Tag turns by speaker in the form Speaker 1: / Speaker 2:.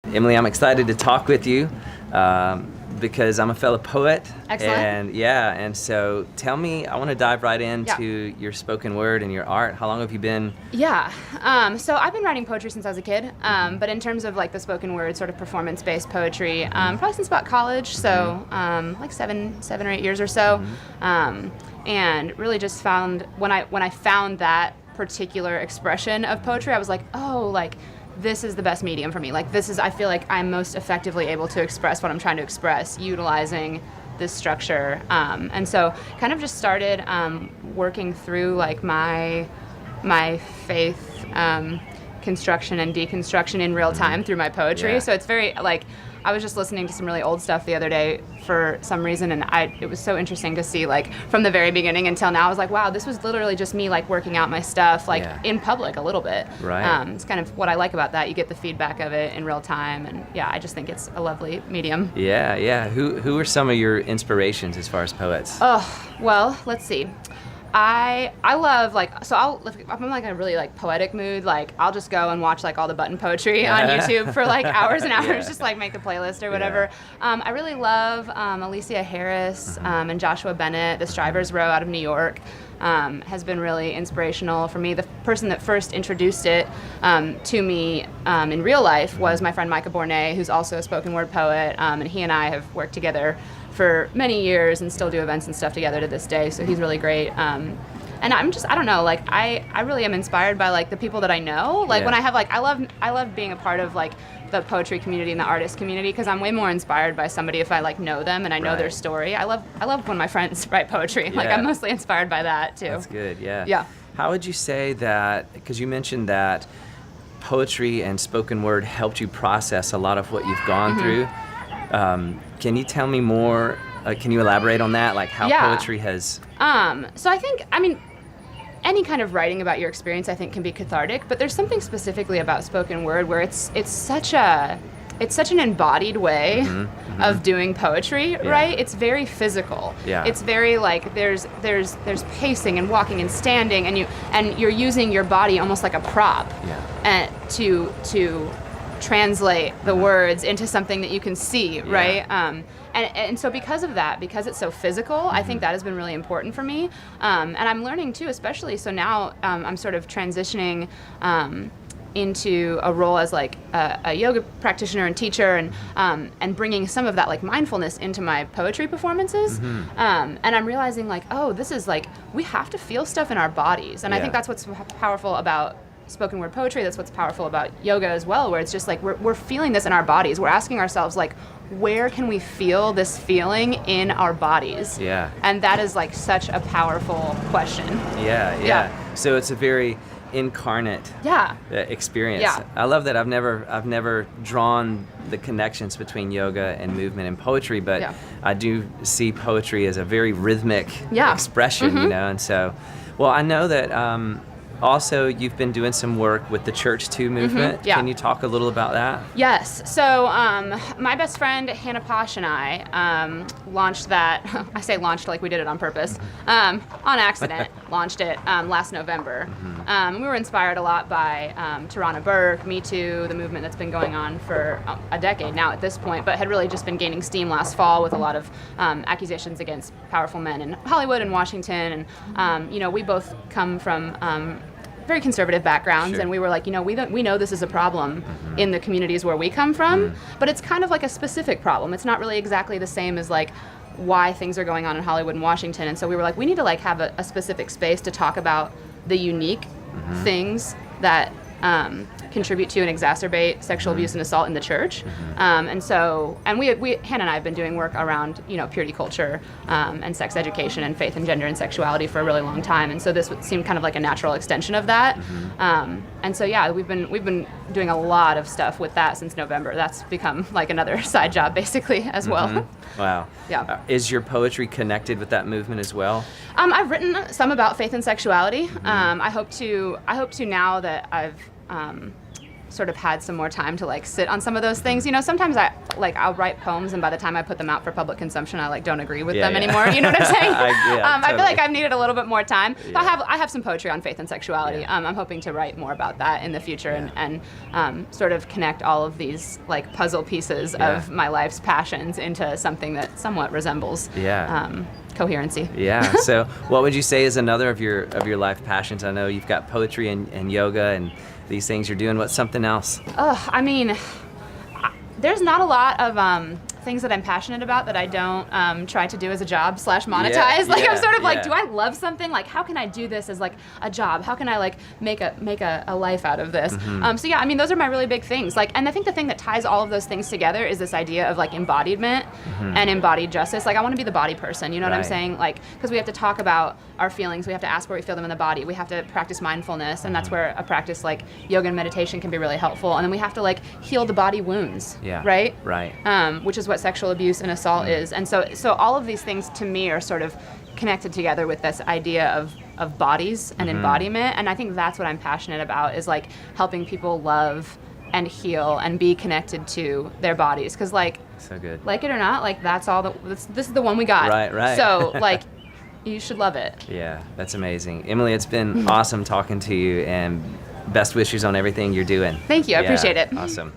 Speaker 1: Emily, I'm excited to talk with you because I'm a fellow poet.
Speaker 2: Excellent.
Speaker 1: And so tell me, I want to dive right into your spoken word and your art. How long have you been?
Speaker 2: Yeah, so I've been writing poetry since I was a kid, but in terms of like the spoken word sort of performance-based poetry, probably since about college, so like seven or 8 years or so, and really just found, when I found that particular expression of poetry, I was like, oh, like, this is the best medium for me. Like, I feel like I'm most effectively able to express what I'm trying to express, utilizing this structure. And so kind of just started working through like my faith construction and deconstruction in real time through my poetry.
Speaker 1: Yeah.
Speaker 2: So it's very like, I was just listening to some really old stuff the other day for some reason, and it was so interesting to see, like, from the very beginning until now. I was like, wow, this was literally just me, like, working out my stuff, like, in public a little bit.
Speaker 1: Right.
Speaker 2: It's kind of what I like about that. You get the feedback of it in real time, and yeah, I just think it's a lovely medium.
Speaker 1: Yeah. Who are some of your inspirations as far as poets?
Speaker 2: Oh, well, let's see. I love, like, so if I'm like in a really like poetic mood, like I'll just go and watch like all the button poetry on YouTube for like hours and hours, just like make the playlist or whatever. I really love Alicia Harris and Joshua Bennett. The Strivers Row out of New York has been really inspirational for me. The person that first introduced it to me in real life was my friend Micah Bournet, who's also a spoken word poet, and he and I have worked together for many years and still do events and stuff together to this day, so he's really great. And I don't know, like I really am inspired by like the people that I know. Like when I have like, I love being a part of like the poetry community and the artist community, because I'm way more inspired by somebody if I like know them and I know their story. I love when my friends write poetry. Like I'm mostly inspired by that too.
Speaker 1: That's good, yeah.
Speaker 2: Yeah.
Speaker 1: How would you say that, because you mentioned that poetry and spoken word helped you process a lot of what you've gone through. Can you tell me more? Can you elaborate on that? Like how poetry has...
Speaker 2: So I think, I mean, any kind of writing about your experience I think can be cathartic, but there's something specifically about spoken word where it's such an embodied way of doing poetry, right? It's very physical.
Speaker 1: Yeah.
Speaker 2: It's very like there's pacing and walking and standing, and you're using your body almost like a prop, and to translate the words into something that you can see, right? And so because of that, because it's so physical, I think that has been really important for me. And I'm learning too, especially, so now I'm sort of transitioning into a role as like a yoga practitioner and teacher, and bringing some of that like mindfulness into my poetry performances. And I'm realizing like, oh, this is like, we have to feel stuff in our bodies. And I think that's what's powerful about spoken word poetry. That's what's powerful about yoga as well, where it's just like we're feeling this in our bodies. We're asking ourselves like, where can we feel this feeling in our bodies?
Speaker 1: Yeah.
Speaker 2: And that is like such a powerful question.
Speaker 1: Yeah. So it's a very incarnate experience.
Speaker 2: Yeah.
Speaker 1: I love that. I've never drawn the connections between yoga and movement and poetry, but I do see poetry as a very rhythmic expression, you know. And so, well, I know that also, you've been doing some work with the Church 2 movement. Can you talk a little about that?
Speaker 2: Yes. So my best friend Hannah Posh and I launched that. I say launched like we did it on purpose, on accident. Launched it last November. We were inspired a lot by Tarana Burke, Me Too, the movement that's been going on for a decade now at this point, but had really just been gaining steam last fall with a lot of accusations against powerful men in Hollywood and Washington. And you know, we both come from very conservative backgrounds, and we were like, you know, we know this is a problem in the communities where we come from, but it's kind of like a specific problem. It's not really exactly the same as like why things are going on in Hollywood and Washington. And so we were like, we need to like have a specific space to talk about the unique things that contribute to and exacerbate sexual abuse and assault in the church. And we Hannah and I have been doing work around, you know, purity culture and sex education and faith and gender and sexuality for a really long time. And so this seemed kind of like a natural extension of that. And so we've been doing a lot of stuff with that since November. That's become like another side job basically as well.
Speaker 1: Wow.
Speaker 2: Yeah.
Speaker 1: Is your poetry connected with that movement as well?
Speaker 2: I've written some about faith and sexuality. I hope to now that I've sort of had some more time to like sit on some of those things. You know, sometimes I'll write poems, and by the time I put them out for public consumption, I like don't agree with them anymore. You know what I'm saying?
Speaker 1: Totally.
Speaker 2: I feel like I've needed a little bit more time. Yeah. I have some poetry on faith and sexuality. I'm hoping to write more about that in the future and sort of connect all of these like puzzle pieces of my life's passions into something that somewhat resembles coherency.
Speaker 1: Yeah. So what would you say is another of your life passions? I know you've got poetry and yoga and these things you're doing. What's something else?
Speaker 2: I mean, there's not a lot of things that I'm passionate about that I don't try to do as a job / monetize. I'm sort of like, do I love something? Like, how can I do this as like a job? How can I like make a life out of this? So yeah, I mean, those are my really big things. Like, and I think the thing that ties all of those things together is this idea of like embodiment and embodied justice. Like, I want to be the body person. You know what I'm saying? Like, because we have to talk about our feelings. We have to ask where we feel them in the body. We have to practice mindfulness, and that's where a practice like yoga and meditation can be really helpful. And then we have to like heal the body wounds. Right. Which is what sexual abuse and assault is. And so all of these things to me are sort of connected together with this idea of bodies and embodiment. And I think that's what I'm passionate about, is like helping people love and heal and be connected to their bodies. Because like,
Speaker 1: so good. Like
Speaker 2: it or not, like that's all this is the one we got.
Speaker 1: Right.
Speaker 2: So like, you should love it.
Speaker 1: Yeah, that's amazing. Emily, it's been awesome talking to you, and best wishes on everything you're doing.
Speaker 2: Thank you. I appreciate it.
Speaker 1: Awesome.